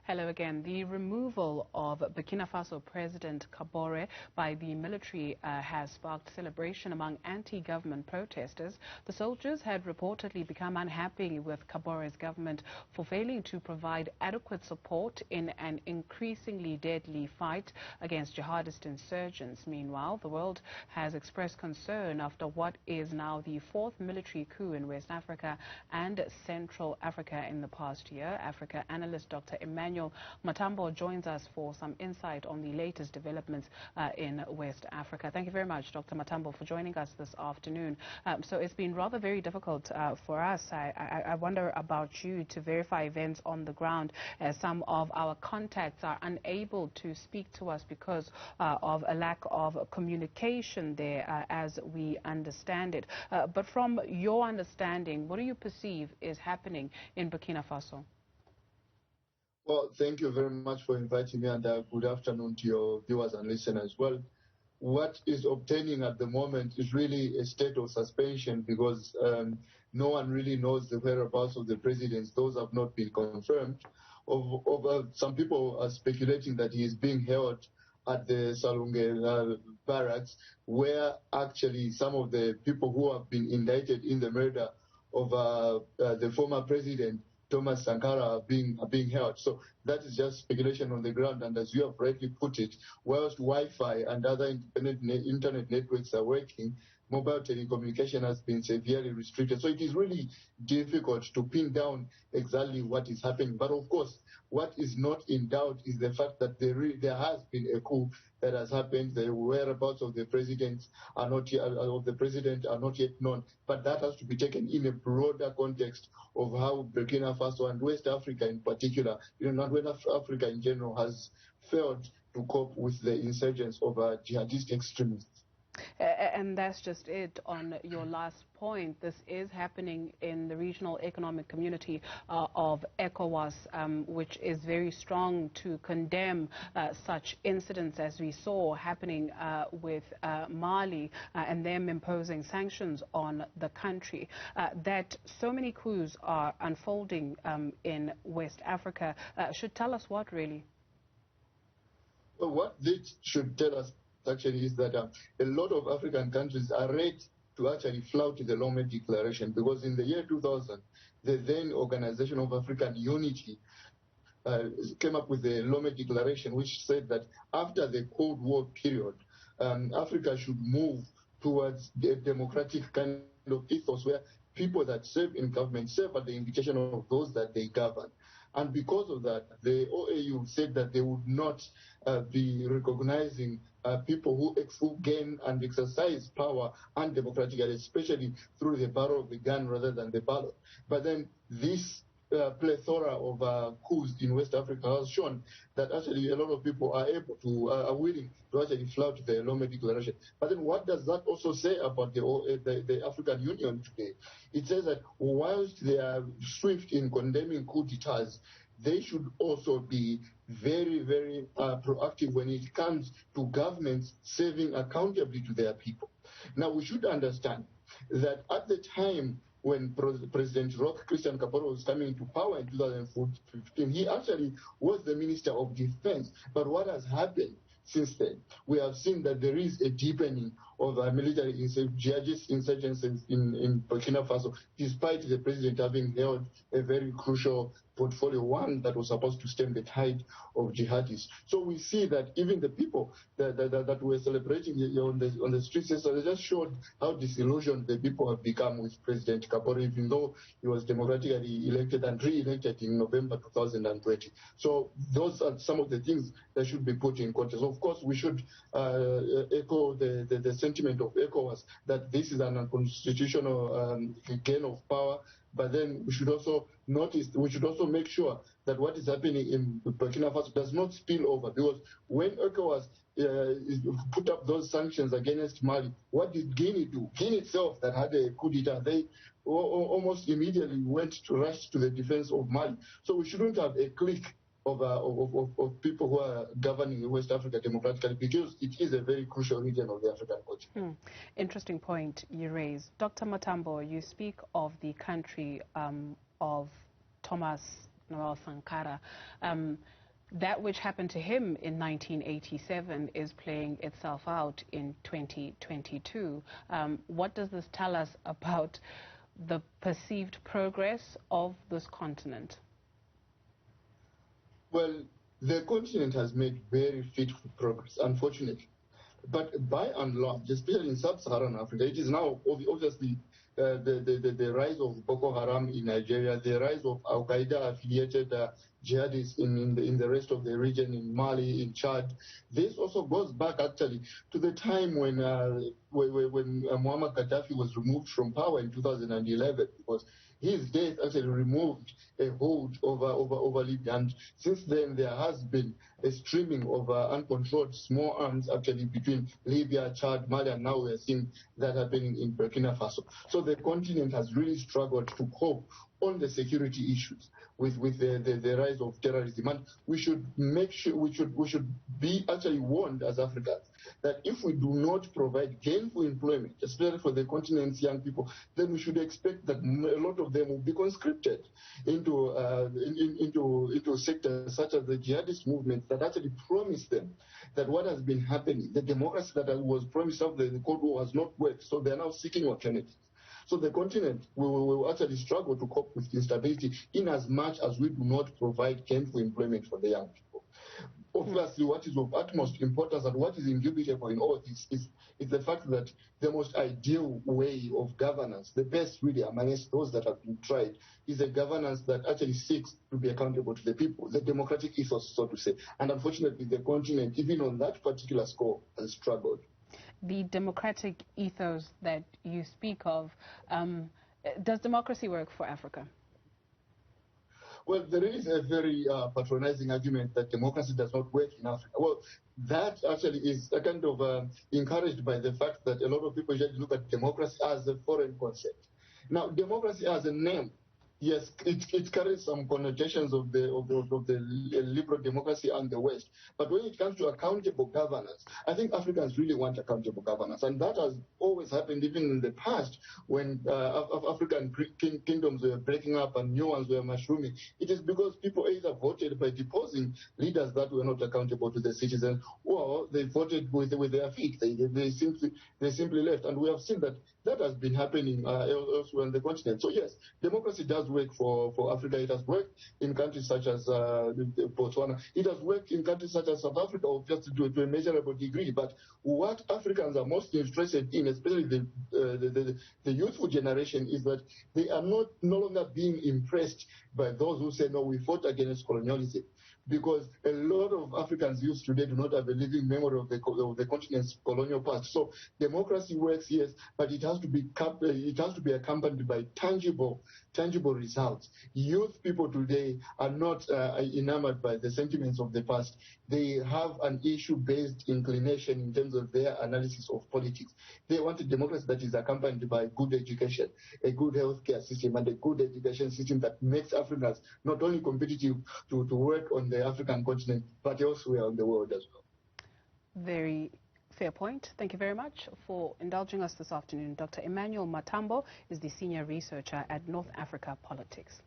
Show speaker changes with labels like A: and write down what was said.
A: Hello again. The removal of Burkina Faso President Kabore by the military has sparked celebration among anti-government protesters. The soldiers had reportedly become unhappy with Kabore's government for failing to provide adequate support in an increasingly deadly fight against jihadist insurgents. Meanwhile, the world has expressed concern after what is now the fourth military coup in West Africa and Central Africa in the past year. Africa analyst Dr Emmanuel Matambo joins us for some insight on the latest developments in West Africa. Thank you very much, Dr Matambo, for joining us this afternoon. So it's been rather very difficult for us. I wonder about you to verify events on the ground, as some of our contacts are unable to speak to us because of a lack of communication there, as we understand it. But from your understanding, what do you perceive is happening in Burkina Faso?
B: Well, thank you very much for inviting me, and good afternoon to your viewers and listeners as well. What is obtaining at the moment is really a state of suspension because no one really knows the whereabouts of the presidents. Those have not been confirmed. Some people are speculating that he is being held at the Salunge barracks, where actually some of the people who have been indicted in the murder of the former president Thomas Sankara are being held. So that is just speculation on the ground, and as you have rightly put it, whilst Wi-Fi and other internet networks are working, mobile telecommunication has been severely restricted. So it is really difficult to pin down exactly what is happening. But of course, what is not in doubt is the fact that there has been a coup that has happened. The whereabouts of the president are not yet known. But that has to be taken in a broader context of how Burkina Faso and West Africa in particular, not West Africa in general, has failed to cope with the insurgents of jihadist extremists.
A: And that's just it. On your last point, this is happening in the regional economic community of ECOWAS, which is very strong to condemn such incidents as we saw happening with Mali and them imposing sanctions on the country. That so many coups are unfolding in West Africa should tell us what, really?
B: Well, what this should tell us actually is that a lot of African countries are ready to actually flout the Lomé Declaration, because in the year 2000, the then Organization of African Unity came up with the Lomé Declaration, which said that after the Cold War period, Africa should move towards the democratic kind of ethos where people that serve in government serve at the invitation of those that they govern. And because of that, the OAU said that they would not be recognizing people who gain and exercise power undemocratically, especially through the barrel of the gun rather than the ballot. But then this plethora of coups in West Africa has shown that actually a lot of people are willing to actually flout the Lomé Declaration. But then what does that also say about the African Union today? It says that whilst they are swift in condemning coup d'etats, they should also be very, very proactive when it comes to governments serving accountably to their people. Now, we should understand that at the time when President Roch Kabore was coming to power in 2015, he actually was the Minister of Defense. But what has happened since then? We have seen that there is a deepening of military jihadist insurgencies in Burkina Faso, despite the president having held a very crucial portfolio, one that was supposed to stem the tide of jihadists. So we see that even the people that were celebrating on the streets yesterday, they just showed how disillusioned the people have become with President Kabore, even though he was democratically elected and re-elected in November 2020. So those are some of the things that should be put in context. Of course, we should echo the sentiment of ECOWAS that this is an unconstitutional gain of power. But then we should also make sure that what is happening in Burkina Faso does not spill over, because when ECOWAS put up those sanctions against Mali, what did Guinea do? Guinea itself, that had a coup d'etat, they almost immediately went to rush to the defense of Mali. So we shouldn't have a clique of people who are governing West Africa democratically, because it is a very crucial region of the African continent.
A: Interesting point you raise. Dr. Matambo, you speak of the country of Thomas Noel Sankara. That which happened to him in 1987 is playing itself out in 2022. What does this tell us about the perceived progress of this continent?
B: Well, the continent has made very fitful progress, unfortunately. But by and large, especially in sub-Saharan Africa, it is now obviously the rise of Boko Haram in Nigeria, the rise of Al-Qaeda-affiliated jihadists in the rest of the region, in Mali, in Chad. This also goes back actually to the time when Muammar Gaddafi was removed from power in 2011, because his death actually removed a hold over Libya. And since then, there has been a streaming of uncontrolled small arms actually between Libya, Chad, Mali, and now we are seeing that happening in Burkina Faso. So the continent has really struggled to cope on the security issues with the rise of terrorism. And we should make sure, we should be actually warned as Africans that if we do not provide gainful employment, especially for the continent's young people, then we should expect that a lot of them will be conscripted into sectors such as the jihadist movement that actually promise them that what has been happening, the democracy that was promised after the Cold War, has not worked. So they are now seeking alternatives. So the continent will actually struggle to cope with instability in as much as we do not provide gainful employment for the young people. Obviously, what is of utmost importance and what is indubitable in all this is the fact that the most ideal way of governance, the best really amongst those that have been tried, is a governance that actually seeks to be accountable to the people, the democratic ethos, so to say. And unfortunately, the continent, even on that particular score, has struggled.
A: The democratic ethos that you speak of, does democracy work for Africa?
B: Well, there is a very patronizing argument that democracy does not work in Africa. Well, that actually is a kind of encouraged by the fact that a lot of people usually look at democracy as a foreign concept. Now, democracy as a name, yes, it carries some connotations of the liberal democracy and the West. But when it comes to accountable governance, I think Africans really want accountable governance. And that has always happened even in the past when African kingdoms were breaking up and new ones were mushrooming. It is because people either voted by deposing leaders that were not accountable to the citizens, or they voted with their feet. They simply left. And we have seen that has been happening elsewhere on the continent. So yes, democracy does work for Africa. It has worked in countries such as Botswana. It has worked in countries such as South Africa, just to a measurable degree. But what Africans are most interested in, especially the youthful generation, is that they are no longer being impressed by those who say, no, we fought against colonialism. Because a lot of Africans youth today do not have a living memory of the continent's colonial past. So democracy works, yes, but it has to be accompanied by tangible results. Youth people today are not enamored by the sentiments of the past. They have an issue-based inclination in terms of their analysis of politics. They want a democracy that is accompanied by good education, a good healthcare system, and a good education system that makes Africans not only competitive to work on the African continent, but elsewhere in the world as well.
A: Very fair point. Thank you very much for indulging us this afternoon. Dr. Emmanuel Matambo is the senior researcher at North Africa Politics.